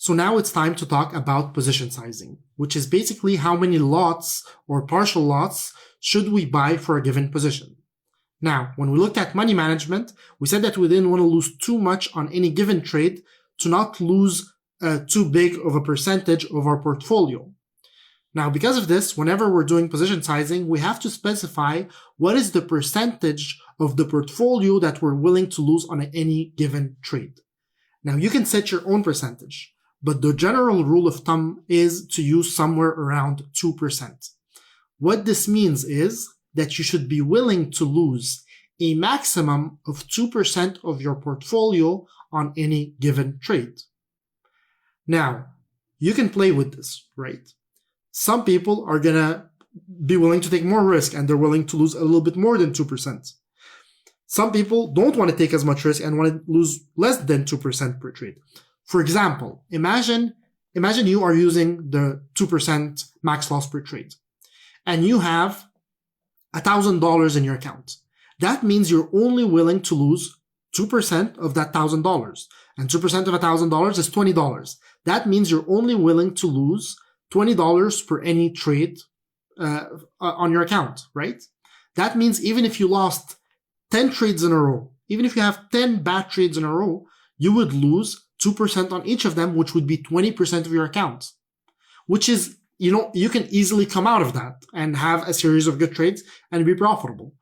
So now it's time to talk about position sizing, which is basically how many lots or partial lots should we buy for a given position. Now, when we looked at money management, we said that we didn't want to lose too much on any given trade to not lose too big of a percentage of our portfolio. Now, because of this, whenever we're doing position sizing, we have to specify what is the percentage of the portfolio that we're willing to lose on any given trade. Now, you can set your own percentage, but the general rule of thumb is to use somewhere around 2%. What this means is that you should be willing to lose a maximum of 2% of your portfolio on any given trade. Now, you can play with this, right? Some people are going to be willing to take more risk and they're willing to lose a little bit more than 2%. Some people don't want to take as much risk and want to lose less than 2% per trade. For example, imagine you are using the 2% max loss per trade and you have $1,000 in your account. That means you're only willing to lose 2% of that $1,000. And 2% of $1,000 is $20. That means you're only willing to lose $20 per any trade on your account, right? That means even if you lost 10 trades in a row, even if you have 10 bad trades in a row, you would lose 2% on each of them, which would be 20% of your account, which is, you can easily come out of that and have a series of good trades and be profitable.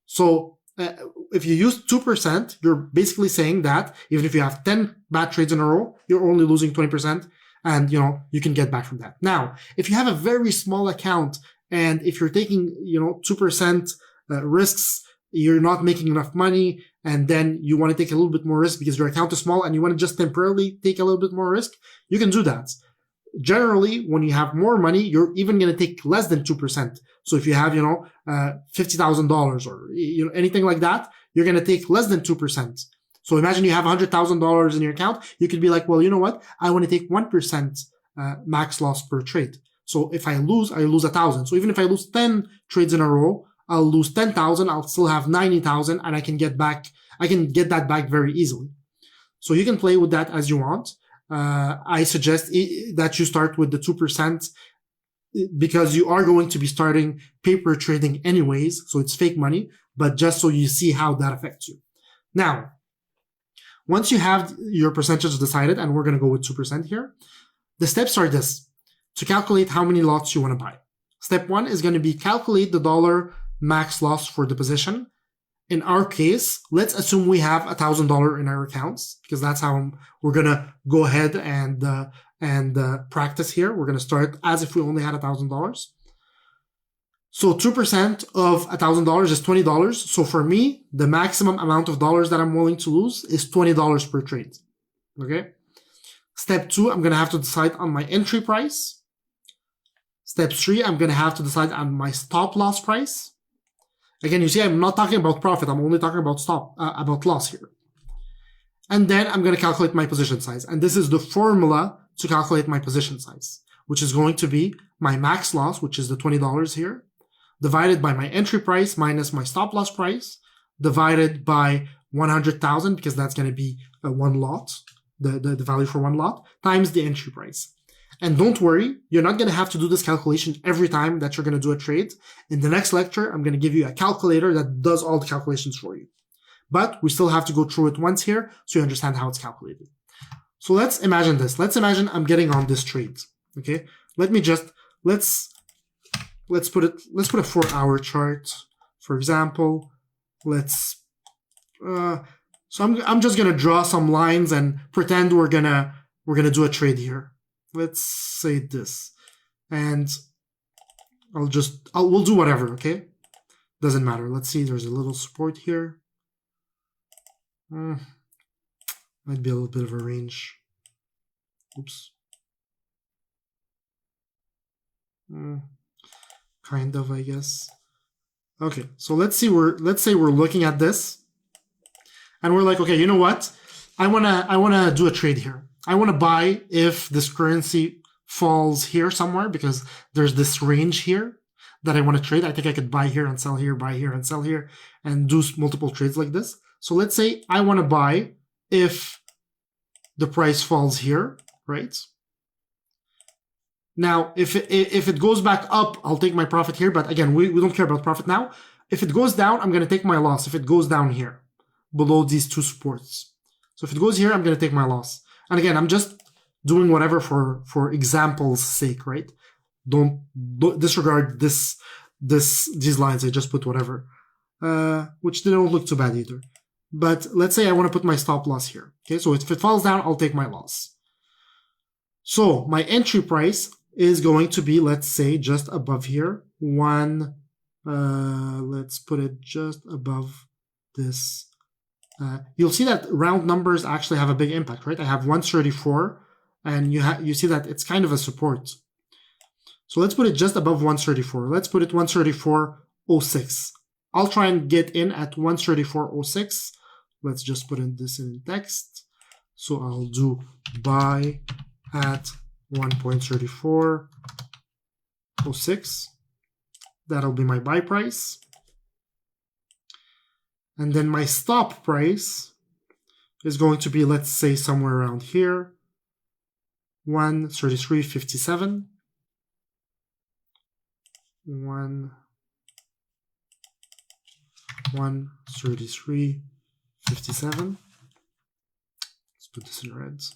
So if you use 2%, you're basically saying that even if you have 10 bad trades in a row, you're only losing 20%. And, you can get back from that. Now, if you have a very small account and if you're taking, 2% risks, you're not making enough money, and then you want to take a little bit more risk because your account is small and you want to just temporarily take a little bit more risk, you can do that. Generally, when you have more money, you're even going to take less than 2%. So if you have, $50,000 or, anything like that, you're going to take less than 2%. So imagine you have $100,000 in your account. You could be like, well, you know what? I want to take 1% max loss per trade. So if I lose 1,000. So even if I lose 10 trades in a row, I'll lose 10,000. I'll still have 90,000 and I can get that back very easily. So you can play with that as you want. I suggest that you start with the 2% because you are going to be starting paper trading anyways. So it's fake money, but just so you see how that affects you. Now, once you have your percentage decided, and we're going to go with 2% here, the steps are this: to calculate how many lots you want to buy. Step 1 is going to be calculate the dollar max loss for the position. In our case, let's assume we have $1,000 in our accounts because that's how we're going to go ahead and practice here. We're going to start as if we only had $1,000. So 2% of $1,000 is $20. So for me, the maximum amount of dollars that I'm willing to lose is $20 per trade. Okay. Step 2, I'm going to have to decide on my entry price. Step 3, I'm going to have to decide on my stop loss price. Again, you see, I'm not talking about profit. I'm only talking about about loss here. And then I'm going to calculate my position size. And this is the formula to calculate my position size, which is going to be my max loss, which is the $20 here, divided by my entry price minus my stop loss price, divided by 100,000, because that's going to be one lot, the value for one lot, times the entry price. And don't worry, you're not going to have to do this calculation every time that you're going to do a trade. In the next lecture, I'm going to give you a calculator that does all the calculations for you. But we still have to go through it once here so you understand how it's calculated. So let's imagine this. Let's imagine I'm getting on this trade. Okay. Let's put a 4-hour chart, for example. So I'm just going to draw some lines and pretend we're going to do a trade here. Let's say this, and we'll do whatever. Okay. Doesn't matter. Let's see. There's a little support here. Might be a little bit of a range. Oops. Kind of, I guess. Okay, so let's say we're looking at this, and we're like, okay, you know what? I wanna do a trade here. I wanna buy if this currency falls here somewhere because there's this range here that I want to trade. I think I could buy here and sell here, buy here and sell here, and do multiple trades like this. So let's say I want to buy if the price falls here. right? Now, if it goes back up, I'll take my profit here. But again, we don't care about profit now. If it goes down, I'm going to take my loss if it goes down here, below these two supports. So if it goes here, I'm going to take my loss. And again, I'm just doing whatever for example's sake, right? Don't disregard these lines. I just put whatever, which they don't look too bad either. But let's say I want to put my stop loss here. Okay, so if it falls down, I'll take my loss. So my entry price is going to be, let's say, just above here. Let's put it just above this. You'll see that round numbers actually have a big impact, right? I have 134, and you see that it's kind of a support. So let's put it just above 134. Let's put it 134.06. I'll try and get in at 134.06. Let's just put in this in text. So I'll do buy at 1.3406. That'll be my buy price. And then my stop price is going to be, let's say, somewhere around here, 133.57. 133.57. Let's put this in reds.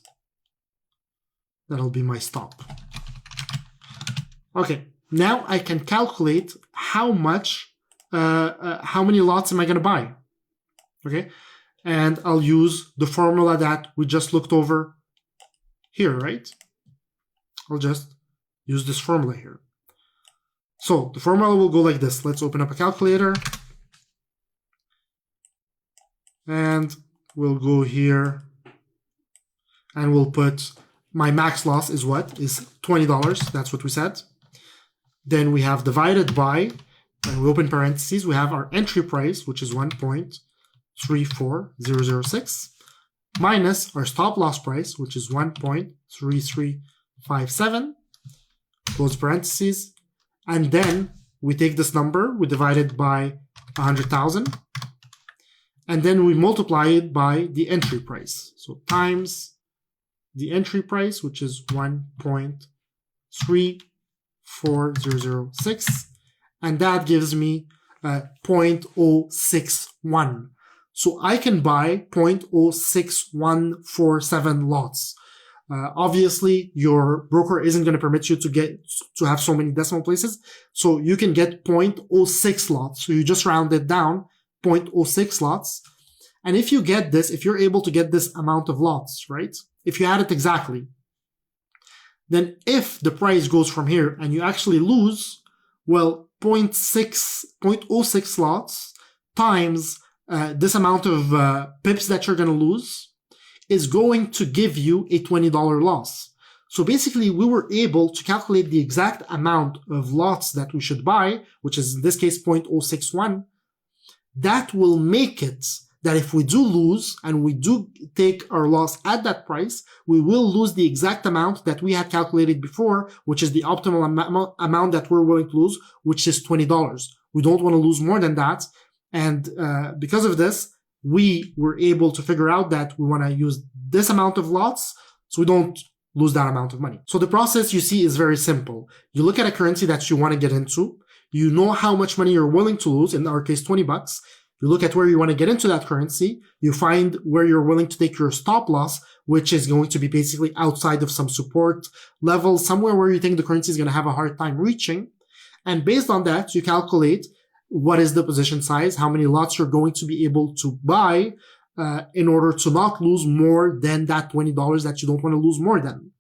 That'll be my stop. Okay, now I can calculate how many lots am I going to buy. Okay, and I'll use the formula that we just looked over here, right? I'll just use this formula here. So the formula will go like this. Let's open up a calculator. And we'll go here and we'll put my max loss is what? Is $20. That's what we said. Then we have divided by, and we open parentheses, we have our entry price, which is 1.34006, minus our stop loss price, which is 1.3357, close parentheses, and then we take this number, we divide it by 100,000, and then we multiply it by the entry price. So times the entry price, which is 1.34006, and that gives me 0.061. So I can buy 0.06147 lots. Obviously, your broker isn't going to permit you to have so many decimal places, so you can get 0.06 lots. So you just round it down, 0.06 lots. And if you get this, if you're able to get this amount of lots, right? If you add it exactly, then if the price goes from here and you actually lose, well, 0.06 lots times this amount of pips that you're going to lose is going to give you a $20 loss. So basically, we were able to calculate the exact amount of lots that we should buy, which is in this case 0.061. That will make it that if we do lose and we do take our loss at that price, we will lose the exact amount that we had calculated before, which is the optimal amount that we're willing to lose, which is $20. We don't want to lose more than that. And because of this, we were able to figure out that we want to use this amount of lots so we don't lose that amount of money. So the process you see is very simple. You look at a currency that you want to get into. You know how much money you're willing to lose, in our case, $20. You look at where you want to get into that currency. You find where you're willing to take your stop loss, which is going to be basically outside of some support level, somewhere where you think the currency is going to have a hard time reaching. And based on that, you calculate what is the position size, how many lots you're going to be able to buy in order to not lose more than that $20 that you don't want to lose more than.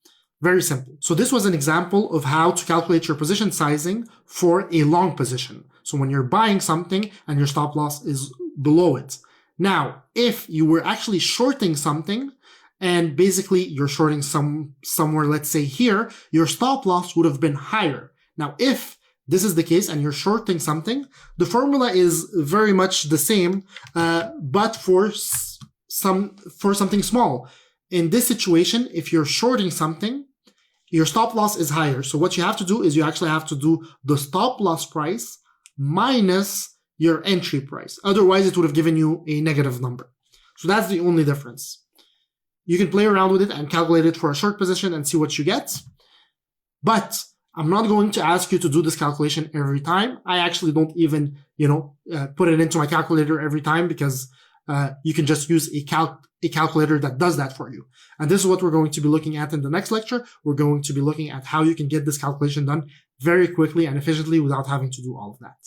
Very simple. So this was an example of how to calculate your position sizing for a long position. So when you're buying something and your stop loss is below it. Now, if you were actually shorting something and basically you're shorting somewhere, let's say here, your stop loss would have been higher. Now, if this is the case and you're shorting something, the formula is very much the same, but for something small. In this situation, if you're shorting something, your stop loss is higher. So what you have to do is you actually have to do the stop loss price minus your entry price. Otherwise, it would have given you a negative number. So that's the only difference. You can play around with it and calculate it for a short position and see what you get. But I'm not going to ask you to do this calculation every time. I actually don't even, put it into my calculator every time, because you can just use a calculator that does that for you. And this is what we're going to be looking at in the next lecture. We're going to be looking at how you can get this calculation done very quickly and efficiently without having to do all of that.